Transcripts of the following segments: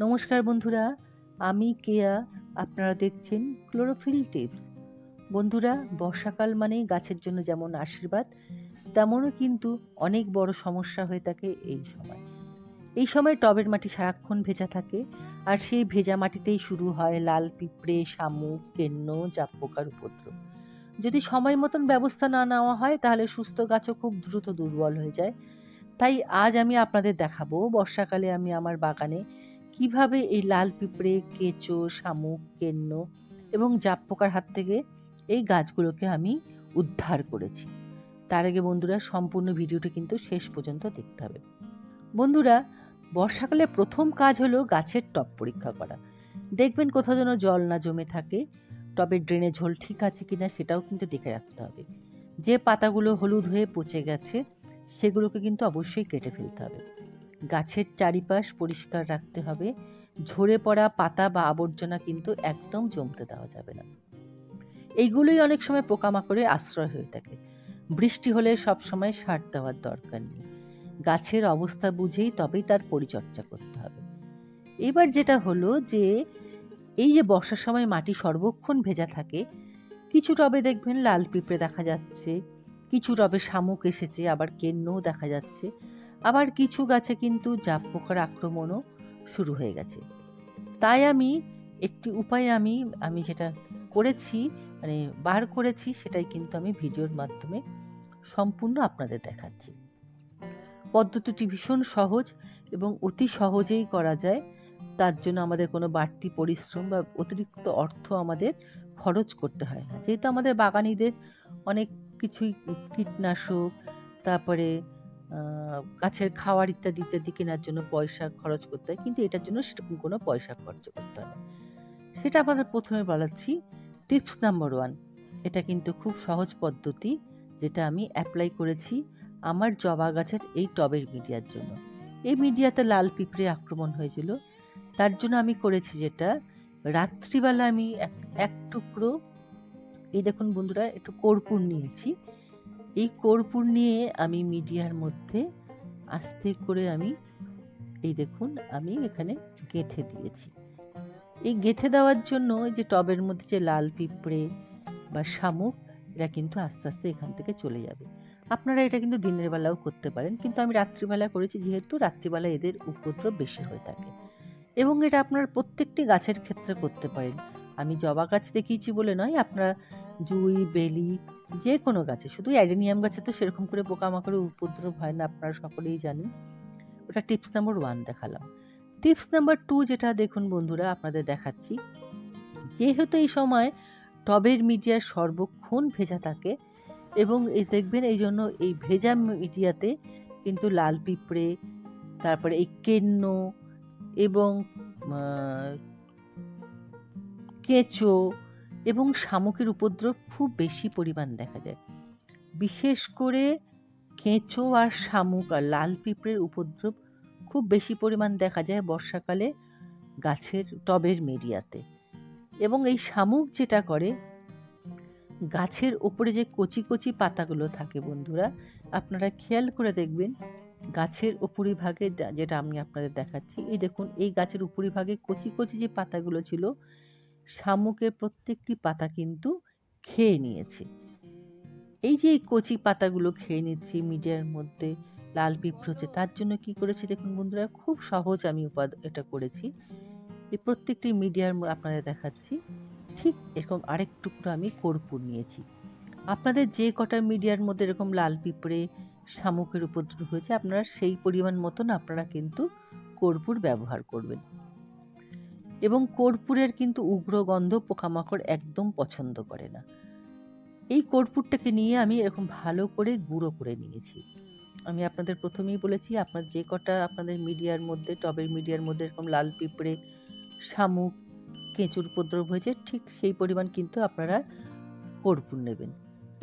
নমস্কার বন্ধুরা, আমি কেয়া। আপনারা দেখছেন ক্লোরোফিল টিপস। বন্ধুরা, বর্ষাকাল মানেই গাছের জন্য যেমন আশীর্বাদ, তেমনও কিন্তু অনেক বড় সমস্যা হয়ে থাকে এই সময় টবের মাটি সারাক্ষণ ভেজা থাকে, আর সেই ভেজা মাটিতেই শুরু হয় লাল পিঁপড়ে, শামুক, কেন্ন, জাপ পোকার উপদ্রব। যদি সময় মতন ব্যবস্থা না নেওয়া হয়, তাহলে সুস্থ গাছও খুব দ্রুত দুর্বল হয়ে যায়। তাই আজ আমি আপনাদের দেখাবো বর্ষাকালে আমি আমার বাগানে কিভাবে এই লাল পিঁপড়ে, কেঁচো, শামুক, কেন্ন এবং জাপ পোকার হাত থেকে এই গাছগুলোকে আমি উদ্ধার করেছি। তার আগে বন্ধুরা, সম্পূর্ণ ভিডিওটি কিন্তু শেষ পর্যন্ত দেখতে হবে। বন্ধুরা, বর্ষাকালে প্রথম কাজ হলো গাছের টব পরীক্ষা করা। দেখবেন কোথাও যেন জল না জমে থাকে, টবের ড্রেনেজ হোল ঠিক আছে কিনা সেটাও কিন্তু দেখে রাখতে হবে। যে পাতাগুলো হলুদ হয়ে পচে গেছে সেগুলোকে কিন্তু অবশ্যই কেটে ফেলতে হবে। গাছের চারিপাশ পরিষ্কার রাখতে হবে। ঝরে পড়া পাতা বা আবর্জনা কিন্তু একদম জমতে দেওয়া যাবে না। এইগুলোই অনেক সময় পোকামাকড়ের আশ্রয় হয়ে থাকে। বৃষ্টি হলে সবসময় সার দেওয়ার দরকার নেই। গাছের অবস্থা বুঝেই তবেই তার পরিচর্যা করতে হবে। এবার যেটা হলো যে, এই যে বর্ষার সময় মাটি সর্বক্ষণ ভেজা থাকে, কিছু টবে দেখবেন লাল পিঁপড়ে দেখা যাচ্ছে, কিছু টবে শামুক এসেছে, আবার কেন্নও দেখা যাচ্ছে, আবার কিছু গাছে কিন্তু জাপ পোকার আক্রমণও শুরু হয়ে গেছে। তাই একটি উপায় আমি যেটা করেছি, মানে বার করেছি, সেটাই কিন্তু আমি ভিডিওর মাধ্যমে সম্পূর্ণ আপনাদের দেখাচ্ছি। পদ্ধতিটি ভীষণ সহজ এবং অতি সহজেই করা যায়। তার জন্য আমাদের কোনো বাড়তি পরিশ্রম বা অতিরিক্ত অর্থ আমাদের খরচ করতে হয় না। যেহেতু আমাদের বাগানীদের অনেক কিছুই কীটনাশক, তারপরে গাছের খাওয়ার ইত্যাদি ইত্যাদি কেনার জন্য পয়সা খরচ করতে হয়, কিন্তু এটার জন্য সেরকম কোনো পয়সা খরচ করতে হয় না। সেটা আপনাদের প্রথমে বলাচ্ছি। টিপস নাম্বার 1, এটা কিন্তু খুব সহজ পদ্ধতি, যেটা আমি অ্যাপ্লাই করেছি আমার জবা গাছের এই টবের মিডিয়ার জন্য। এই মিডিয়াতে লাল পিঁপড়ে আক্রমণ হয়েছিল। তার জন্য আমি করেছি যেটা, রাত্রিবেলা আমি এক টুকরো, এই দেখুন বন্ধুরা, একটু কর্পূর নিয়েছি। এই কর্পূর নিয়ে আমি মিডিয়ার মধ্যে আস্তে করে এই দেখুন আমি এখানে গেঁথে দিয়েছি। এই গেঁথে দেওয়ার জন্য এই যে টবের মধ্যে যে লাল পিঁপড়ে বা শামুক, এরা কিন্তু আস্তে আস্তে এখান থেকে চলে যাবে। আপনারা এটা কিন্তু দিনের বেলাও করতে পারেন, কিন্তু আমি রাত্রিবেলা করেছি, যেহেতু রাত্রিবেলা এদের উপদ্রব বেশি হয়ে থাকে। এবং এটা আপনার প্রত্যেকটি গাছের ক্ষেত্রে করতে পারেন। আমি জবা গাছ দেখিয়েছি বলে নয়, আপনারা জুঁই, বেলি, যে কোনো গাছে, শুধু অ্যাডেনিয়াম গাছে তো সেরকম করে পোকামাকড়ের উপদ্রব হয় না, আপনারা সকলেই জানেন। ওটা টিপস নাম্বার 1 দেখালাম। টিপস নাম্বার 2 যেটা দেখুন বন্ধুরা, আপনাদের দেখাচ্ছি। যেহেতু এই সময় টবের মিডিয়া সর্বক্ষণ ভেজা থাকে, এবং এই দেখবেন এই জন্য এই ভেজা মিডিয়াতে কিন্তু লাল পিঁপড়ে, তারপরে এই কেন্ন এবং কেঁচো এবং শামুকের উপদ্রব খুব বেশি পরিমাণ দেখা যায়। বিশেষ করে কেঁচো আর শামুক আর লাল পিঁপড়ের উপদ্রব খুব বেশি পরিমাণ দেখা যায় বর্ষাকালে গাছের টবের মিডিয়াতে। এবং এই শামুক যেটা করে, গাছের ওপরে যে কচি কচি পাতাগুলো থাকে বন্ধুরা, আপনারা খেয়াল করে দেখবেন গাছের উপরিভাগে, যেটা আমি আপনাদের দেখাচ্ছি, এই দেখুন এই গাছের উপরিভাগে কচি কচি যে পাতাগুলো ছিল, শামুকের প্রত্যেকটি পাতা কিন্তু খেয়ে নিয়েছে। এই যে এই কচি পাতাগুলো খেয়ে নিচ্ছি, মিডিয়ার মধ্যে লাল পিঁপড়ে হচ্ছে, তার জন্য কি করেছি দেখুন বন্ধুরা, খুব সহজ আমি এটা করেছি। এই প্রত্যেকটি মিডিয়ার আপনাদের দেখাচ্ছি, ঠিক এরকম আরেক টুকরো আমি কর্পূর নিয়েছি। আপনাদের যে কটা মিডিয়ার মধ্যে এরকম লাল পিঁপড়ে, শামুকের উপদ্রব হয়েছে, আপনারা সেই পরিমাণ মতন আপনারা কিন্তু কর্পূর ব্যবহার করবেন। এবং কর্পূরের কিন্তু উগ্র গন্ধ পোকামাকড় একদম পছন্দ করে না। এই কর্পূরটাকে নিয়ে আমি এরকম ভালো করে গুঁড়ো করে নিয়েছি। আমি আপনাদের প্রথমেই বলেছি, আপনার যে কটা আপনাদের মিডিয়ার মধ্যে, টবের মিডিয়ার মধ্যে এরকম লাল পিঁপড়ে, শামুক, কেঁচোর উপদ্রব হয়েছে, ঠিক সেই পরিমাণ কিন্তু আপনারা কর্পূর নেবেন।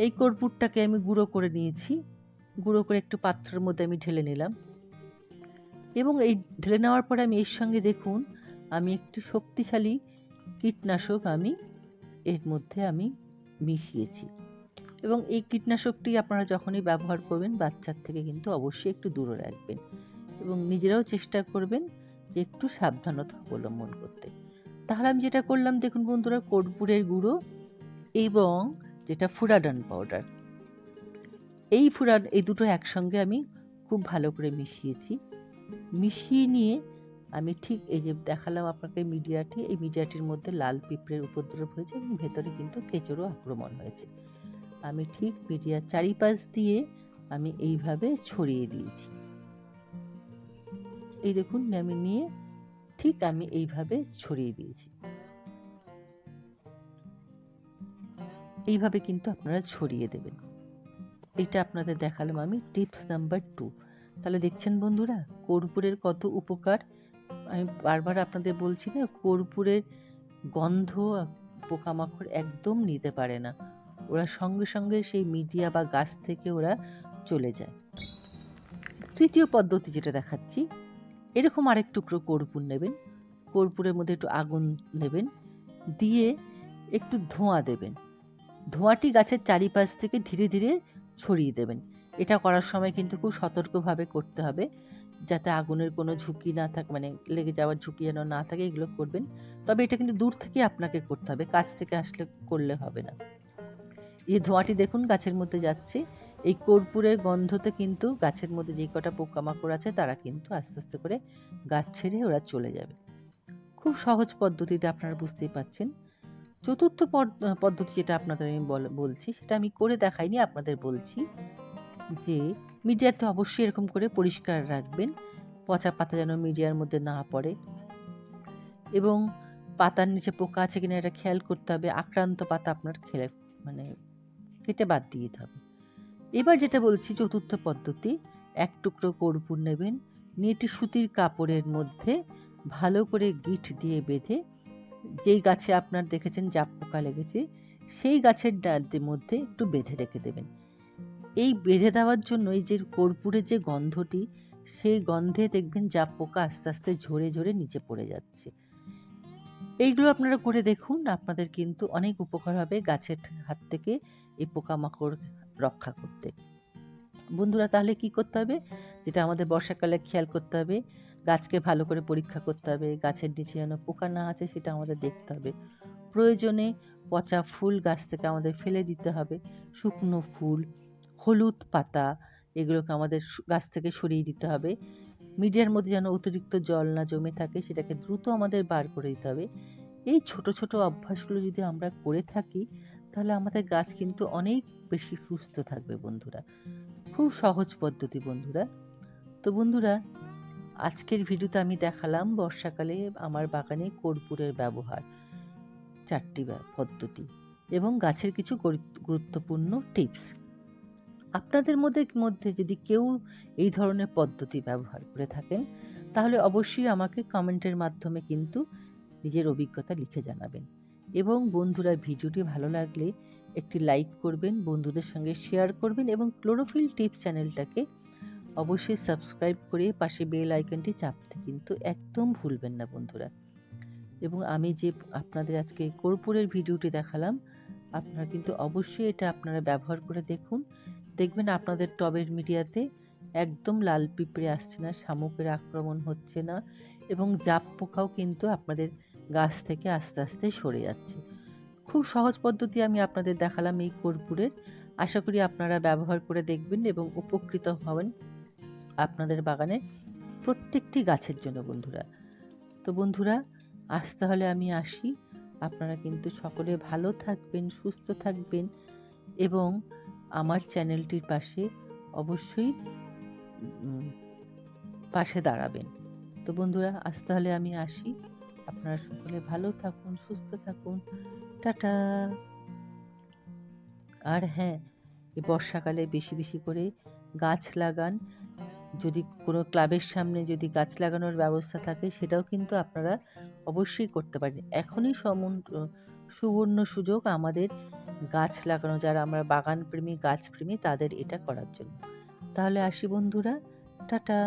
এই কর্পূরটাকে আমি গুঁড়ো করে নিয়েছি। গুঁড়ো করে একটু পাত্রের মধ্যে আমি ঢেলে নিলাম। এবং এই ঢেলে নেওয়ার পরে আমি এর সঙ্গে দেখুন, আমি একটু শক্তিশালী কীটনাশক এর মধ্যে মিশিয়েছি। এবং এই কীটনাশকটি আপনারা যখনই ব্যবহার করবেন, বাচ্চার থেকে কিন্তু অবশ্যই একটু দূরে রাখবেন, এবং নিজেরাও চেষ্টা করবেন যে একটু সাবধানতা অবলম্বন করতে। তাহলে আমি যেটা করলাম দেখুন বন্ধুরা, কর্পূরের গুঁড়ো এবং যেটা ফুরাডান পাউডার, এই দুটো একসঙ্গে আমি খুব ভালো করে মিশিয়েছি। মিশিয়ে নিয়ে আমি ঠিক এই যে দেখালাম আপনাকে মিডিয়াটি, এই মিডিয়াটির মধ্যে লাল পিঁপড়ের উপদ্রব হয়েছে এবং ভেতরে কিন্তু কেঁচোরও আক্রমণ হয়েছে। আমি ঠিক মিডিয়ার চারিপাশ দিয়ে আমি এইভাবে ছড়িয়ে দিয়েছি। এই দেখুন আমি নিয়ে ঠিক আমি এইভাবে ছড়িয়ে দিয়েছি। এইভাবে কিন্তু আপনারা ছড়িয়ে দেবেন। এইটা আপনাদের দেখালাম আমি টিপস নাম্বার 2। তাহলে দেখছেন বন্ধুরা কর্পূরের কত উপকার। আমি বারবার আপনাদের বলছি না, কর্পূরের গন্ধ পোকামাকড় একদম নিতে পারে না, ওরা সঙ্গে সঙ্গে সেই মিডিয়া বা গাছ থেকে ওরা চলে যায়। তৃতীয় পদ্ধতি যেটা দেখাচ্ছি, এরকম আরেক টুকরো কর্পূর নেবেন, কর্পূরের মধ্যে একটু আগুন নেবেন, দিয়ে একটু ধোঁয়া দেবেন। ধোঁয়াটি গাছের চারিপাশ থেকে ধীরে ধীরে ছড়িয়ে দেবেন। এটা করার সময় কিন্তু খুব সতর্কভাবে করতে হবে, যাতে আগুনের কোনো ঝুঁকি না থাকে, মানে লেগে যাওয়ার ঝুঁকি যেন না থাকে, এগুলো করবেন। তবে এটা কিন্তু দূর থেকে আপনাকে করতে হবে, কাছ থেকে আসলে করলে হবে না। এই ধোঁয়াটি দেখুন গাছের মধ্যে যাচ্ছে, এই কর্পূরের গন্ধতে কিন্তু গাছের মধ্যে যে কটা পোকামাকড় আছে তারা কিন্তু আস্তে আস্তে করে গাছ ছেড়ে ওরা চলে যাবে। খুব সহজ পদ্ধতিতে আপনারা বুঝতেই পাচ্ছেন। চতুর্থ পদ্ধতি যেটা আপনাদের আমি বলছি, সেটা আমি করে দেখাইনি, আপনাদের বলছি যে মিডিয়াতে অবশ্যই এরকম করে পরিষ্কার রাখবেন, পচা পাতা যেন মিডিয়ার মধ্যে না পড়ে, এবং পাতার নিচে পোকা আছে কিনা এটা খেয়াল করতে হবে। আক্রান্ত পাতা আপনার কেটে বাদ দিয়ে দিতে হবে। এবার যেটা বলছি চতুর্থ পদ্ধতি, এক টুকরো কর্পূর নেবেন, নিয়ে একটি সুতির কাপড়ের মধ্যে ভালো করে গিঁট দিয়ে বেঁধে, যেই গাছে আপনার দেখেছেন জাপ পোকা লেগেছে সেই গাছের ডালের মধ্যে একটু বেঁধে রেখে দেবেন। এই বেঁধে দেওয়ার জন্য এই যে কর্পূরের যে গন্ধটি, সেই গন্ধে দেখবেন জাপ পোকা আস্তে আস্তে ঝরে ঝরে নিচে পড়ে যাচ্ছে। এইগুলো আপনারা করে দেখুন, আপনাদের কিন্তু অনেক উপকার হবে গাছের হাত থেকে এই পোকামাকড় রক্ষা করতে। বন্ধুরা তাহলে কি করতে হবে, যেটা আমাদের বর্ষাকালে খেয়াল করতে হবে, গাছকে ভালো করে পরীক্ষা করতে হবে, গাছের নিচে যেন পোকা না আছে সেটা আমাদের দেখতে হবে। প্রয়োজনে পচা ফুল গাছ থেকে আমাদের ফেলে দিতে হবে, শুকনো ফুল, হলুদ পাতা, এগুলোকে আমাদের গাছ থেকে সরিয়ে দিতে হবে। মিডিয়ার মধ্যে যেন অতিরিক্ত জল না জমে থাকে সেটাকে দ্রুত আমাদের বার করে দিতে হবে। এই ছোট ছোট অভ্যাসগুলো যদি আমরা করে থাকি তাহলে আমাদের গাছ কিন্তু অনেক বেশি সুস্থ থাকবে বন্ধুরা। খুব সহজ পদ্ধতি বন্ধুরা। তো বন্ধুরা আজকের ভিডিওতে আমি দেখালাম বর্ষাকালে আমার বাগানে কর্পূরের ব্যবহার, 4টি পদ্ধতি এবং গাছের কিছু গুরুত্বপূর্ণ টিপস। আপনাদের মধ্যে যদি কেউ এই ধরনের পদ্ধতি ব্যবহার করে থাকেন তাহলে অবশ্যই আমাকে কমেন্টের মাধ্যমে কিন্তু নিজের অভিজ্ঞতা লিখে জানাবেন। এবং বন্ধুরা ভিডিওটি ভালো লাগলে একটি লাইক করবেন, বন্ধুদের সঙ্গে শেয়ার করবেন এবং ক্লোরোফিল টিপস চ্যানেলটাকে অবশ্যই সাবস্ক্রাইব করে পাশে বেল আইকনটি চাপতে কিন্তু একদম ভুলবেন না বন্ধুরা। এবং আমি যে আপনাদের আজকে কর্পূরের ভিডিওটি দেখালাম, আপনারা কিন্তু অবশ্যই এটা আপনারা ব্যবহার করে দেখুন, দেখবেন আপনাদের টবের মিডিয়াতে একদম লাল পিঁপড়ে আসছে না, শামুকের আক্রমণ হচ্ছে না এবং জাপ পোকাও কিন্তু আপনাদের গাছ থেকে আস্তে আস্তে সরে যাচ্ছে। খুব সহজ পদ্ধতি আমি আপনাদের দেখালাম এই কর্পূরের। আশা করি আপনারা ব্যবহার করে দেখবেন এবং উপকৃত হবেন আপনাদের বাগানের প্রত্যেকটি গাছের জন্য বন্ধুরা। তো বন্ধুরা আজ তাহলে আমি আসি, আপনারা কিন্তু সকলে ভালো থাকবেন, সুস্থ থাকবেন এবং আমার চ্যানেলটির পাশে অবশ্যই পাশে দাঁড়াবেন। তো বন্ধুরা আজ তাহলে আমি আসি, আপনারা সকলে ভালো থাকুন, সুস্থ থাকুন, টাটা। আর হ্যাঁ, এই বর্ষাকালে বেশি বেশি করে গাছ লাগান। যদি কোনো ক্লাবের সামনে যদি গাছ লাগানোর ব্যবস্থা থাকে সেটাও কিন্তু আপনারা অবশ্যই করতে পারেন। এখনই সুবর্ণ সুযোগ আমাদের গাছ লাগানো, যারা আমরা বাগান প্রেমী গাছ প্রেমী তাদের এটা করার জন্য। তাহলে আসি বন্ধুরা, টাটা।